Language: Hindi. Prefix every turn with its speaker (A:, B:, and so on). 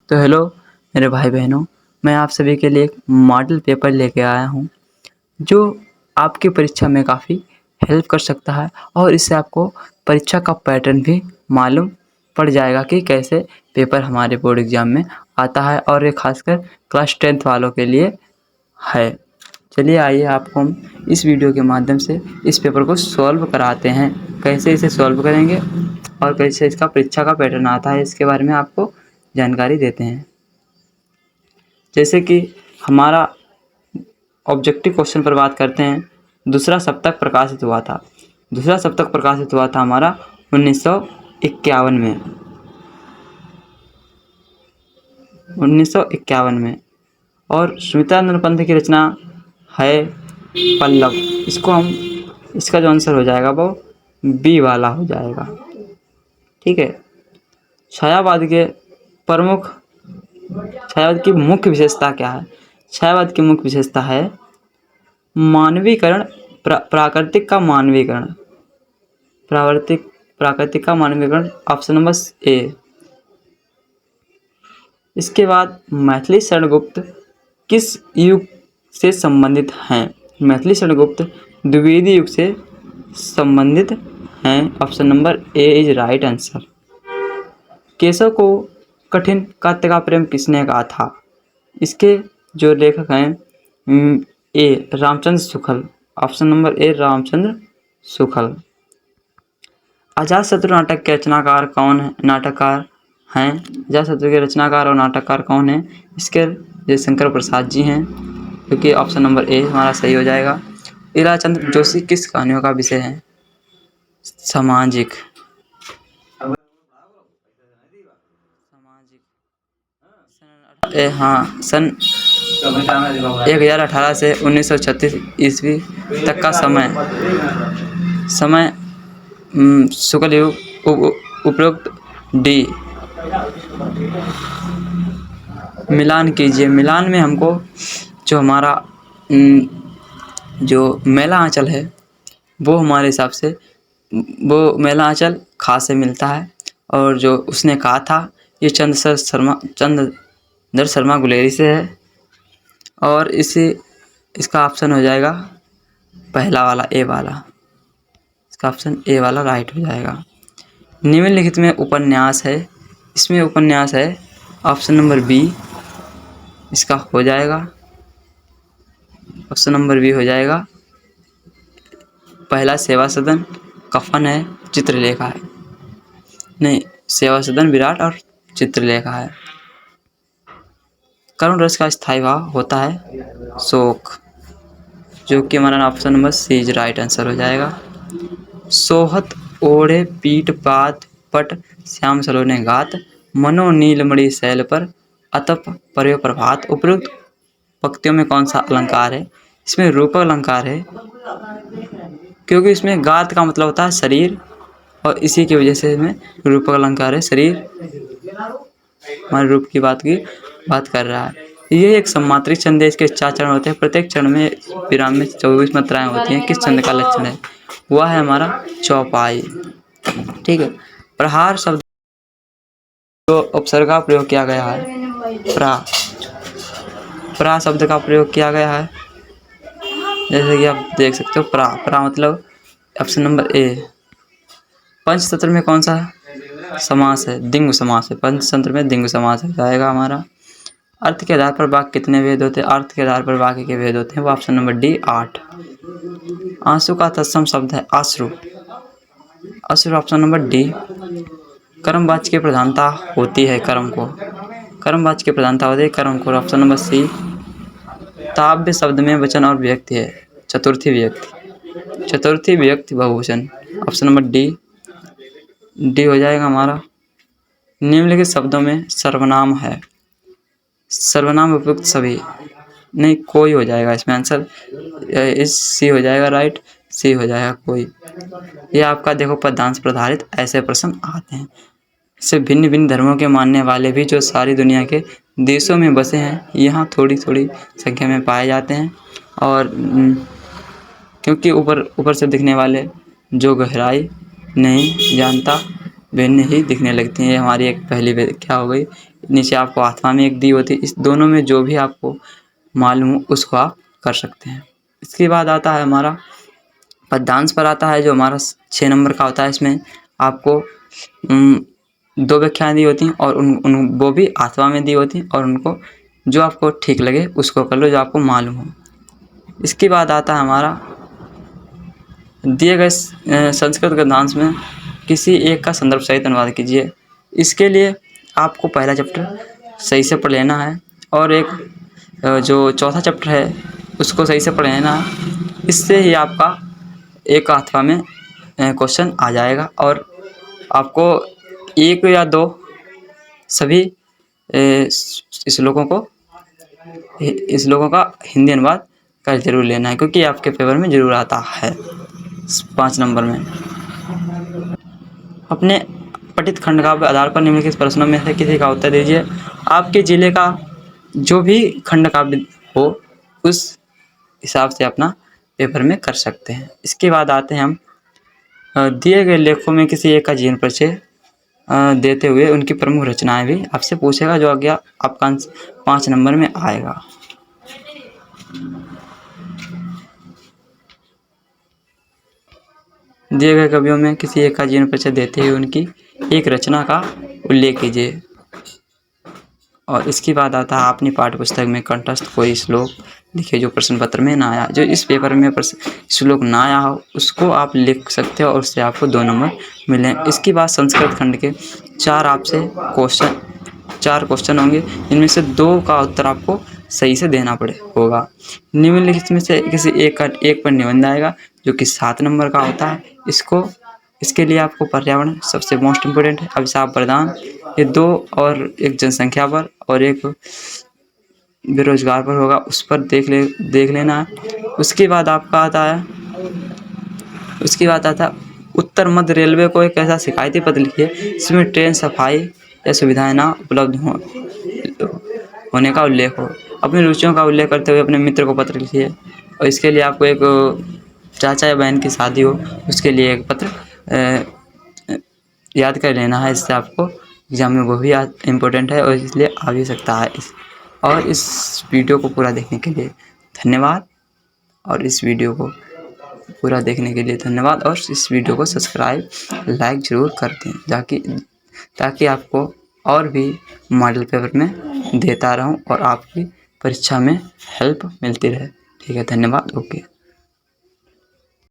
A: तो हेलो मेरे भाई बहनों, मैं आप सभी के लिए एक मॉडल पेपर लेके आया हूँ जो आपकी परीक्षा में काफ़ी हेल्प कर सकता है और इससे आपको परीक्षा का पैटर्न भी मालूम पड़ जाएगा कि कैसे पेपर हमारे बोर्ड एग्ज़ाम में आता है और ये खासकर क्लास 10th वालों के लिए है। चलिए आइए आपको हम इस वीडियो के माध्यम से इस पेपर को सॉल्व कराते हैं। कैसे इसे सॉल्व करेंगे और कैसे इसका परीक्षा का पैटर्न आता है इसके बारे में आपको जानकारी देते हैं। जैसे कि हमारा ऑब्जेक्टिव क्वेश्चन पर बात करते हैं। दूसरा सप्तक प्रकाशित हुआ था। दूसरा सप्तक प्रकाशित हुआ था हमारा 1951 में। 1951 में और सुमित्रानंद पंत की रचना है पल्लव। इसका जो आंसर हो जाएगा वो बी वाला हो जाएगा। ठीक है। छायावाद की मुख्य विशेषता क्या है? छायावाद की मुख्य विशेषता है मानवीकरण, प्राकृतिक का मानवीकरण, प्राकृतिक का मानवीकरण, ऑप्शन नंबर ए। इसके बाद मैथिली शरण गुप्त किस युग से संबंधित हैं? मैथिली शरण गुप्त द्विवेदी युग से संबंधित हैं। Option number A is right answer. Keshav को कठिन कात्य का प्रेम किसने कहा था? इसके जो लेखक हैं ए Ramchandra Shukla. Option number A Ramchandra Shukla. Ajatashatru नाटक के रचनाकार कौन है? अजातशत्रु के रचनाकार और नाटककार कौन है? इसके जयशंकर प्रसाद जी हैं, क्योंकि ऑप्शन नंबर ए हमारा सही हो जाएगा। ईराचंद्र जोशी किस कहानियों का विषय है? सामाजिक। सन 1018 से 1936 ईस्वी तक का समय शुक्ल युग। उपरोक्त डी। मिलान कीजिए। मिलान में हमको जो हमारा जो मेला आंचल है वो हमारे हिसाब से वो मेला आंचल खा से मिलता है और जो उसने कहा था ये चंद्र शर्मा गुलेरी से है और इसका ऑप्शन हो जाएगा पहला वाला, ए वाला। इसका ऑप्शन ए वाला राइट हो जाएगा। निम्नलिखित में उपन्यास है, इसमें उपन्यास है ऑप्शन नंबर बी। इसका हो जाएगा ऑप्शन नंबर बी हो जाएगा। पहला सेवा सदन, कफन है, चित्रलेखा है। नहीं, सेवा सदन, विराट और चित्रलेखा है। करुण रस का स्थायी भाव होता है शोक, जो कि हमारा option number C is right answer हो जाएगा। सोहत ओढ़े पीठ पात पट श्याम सलोने गात, मनो नीलमणि शैल पर अतप पर्यो प्रभात। उपयुक्त पंक्तियों में कौन सा अलंकार है? इसमें रूपक अलंकार है, क्योंकि इसमें गात का मतलब होता है शरीर और इसी की वजह से इसमें रूपक अलंकार है। शरीर हमारे रूप की बात कर रहा है। ये एक सम्मात्रिक छंद है। इसके 4 चरण होते हैं। प्रत्येक चरण में विराम में 24 मात्राएं होती हैं। किस छंद का लक्षण है? वह है हमारा चौपाई। ठीक है। प्रहार शब्द जो उपसर्ग का प्रयोग किया गया है, प्रा शब्द का प्रयोग किया गया है, जैसे कि आप देख सकते हो। प्रा मतलब ऑप्शन नंबर ए। पंचतंत्र में कौन सा समास है? द्विगु समास है। पंचतंत्र में द्विगु समास हो जाएगा हमारा। अर्थ के आधार पर वाक्य कितने भेद होते हैं? अर्थ के आधार पर वाक्य के भेद होते हैं वो ऑप्शन नंबर डी 8। आंसू का तत्सम शब्द है अश्रु। अश्रु ऑप्शन नंबर डी। कर्मवाच्य की प्रधानता होती है कर्म की प्रधानता होती है कर्म को, ऑप्शन नंबर सी। ताव्य शब्द में वचन और विभक्ति है चतुर्थी विभक्ति बहुवचन, ऑप्शन नंबर डी हो जाएगा हमारा। निम्नलिखित शब्दों में सर्वनाम है। सर्वनाम उपयुक्त सभी नहीं, कोई हो जाएगा इसमें आंसर। इस सी हो जाएगा राइट, सी हो जाएगा कोई। ये आपका देखो पदांश प्रधारित ऐसे प्रश्न आते हैं। इससे भिन्न भिन्न धर्मों के मानने वाले भी जो सारी दुनिया के देशों में बसे हैं यहाँ थोड़ी संख्या में पाए जाते हैं। और क्योंकि ऊपर से दिखने वाले जो गहराई नहीं जानता भिन्न ही दिखने लगती हैं। ये हमारी एक पहली क्या हो गई, नीचे आपको अथवा में एक दी होती है। इस दोनों में जो भी आपको मालूम हो उसको आप कर सकते हैं। इसके बाद आता है हमारा पद्यांश पर आता है, जो हमारा 6 नंबर का होता है। इसमें आपको 2 व्याख्याएँ दी होती हैं और उन वो भी अथवा में दी होती हैं, और उनको जो आपको ठीक लगे उसको कर लो, जो आपको मालूम हो। इसके बाद आता है हमारा दिए गए संस्कृत गद्यांश में किसी एक का संदर्भ सहित अनुवाद कीजिए। इसके लिए आपको पहला चैप्टर सही से पढ़ लेना है और एक जो चौथा चैप्टर है उसको सही से पढ़ लेना है। इससे ही आपका एक अथवा में क्वेश्चन आ जाएगा और आपको 1 या 2 सभी श्लोकों का हिंदी अनुवाद कर जरूर लेना है, क्योंकि आपके पेपर में ज़रूर आता है 5 नंबर में। अपने पठित खंड का आधार पर निम्नलिखित प्रश्नों में से किसी का उत्तर दीजिए। आपके ज़िले का जो भी खंड काव्य हो उस हिसाब से अपना पेपर में कर सकते हैं। इसके बाद आते हैं हम दिए गए लेखों में किसी एक का जीवन परिचय देते हुए उनकी प्रमुख रचनाएं भी आपसे पूछेगा, जो आगे आपका 5 नंबर में आएगा। दिए गए कवियों में किसी एक का जीवन परिचय देते हुए उनकी एक रचना का उल्लेख कीजिए। और इसके बाद आता है अपनी पाठ्य पुस्तक में कंठस्थ कोई श्लोक लिखिए जो प्रश्न पत्र में ना आया। जो इस पेपर में श्लोक ना आया हो उसको आप लिख सकते हो और उससे आपको 2 नंबर मिले। इसके बाद संस्कृत खंड के 4 क्वेश्चन होंगे, इनमें से 2 का उत्तर आपको सही से देना होगा। निम्नलिखित में से किसी एक पर निबंध आएगा जो कि 7 नंबर का होता है। इसके लिए आपको पर्यावरण सबसे मोस्ट इम्पोर्टेंट है, अभिशाप प्रदान, ये 2 और एक जनसंख्या पर और एक बेरोजगार पर होगा, उस पर देख लेना है। उसके बाद आता है उत्तर मध्य रेलवे को एक ऐसा शिकायती पत्र लिखिए इसमें ट्रेन सफाई या सुविधाएं ना उपलब्ध होने का उल्लेख हो। अपनी रुचियों का उल्लेख करते हुए अपने मित्र को पत्र लिखिए, और इसके लिए आपको एक चाचा या बहन की शादी हो उसके लिए एक पत्र याद कर लेना है। इससे आपको एग्ज़ाम में वो भी इम्पोर्टेंट है और इसलिए आ भी सकता है। और इस वीडियो को पूरा देखने के लिए धन्यवाद, और इस वीडियो को सब्सक्राइब लाइक ज़रूर कर दें, ताकि आपको और भी मॉडल पेपर में देता रहूं और आपकी परीक्षा में हेल्प मिलती रहे। ठीक है, धन्यवाद। ओके।